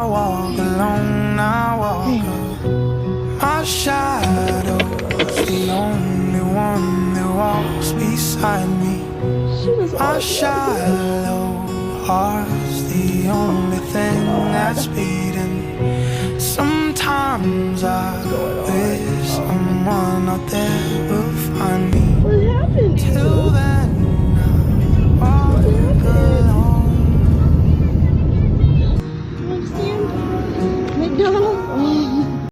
I walk alone, I walk alone. My shadow's the only one that walks beside me. My shallow heart's the only thing that's beating. Sometimes I wish someone out there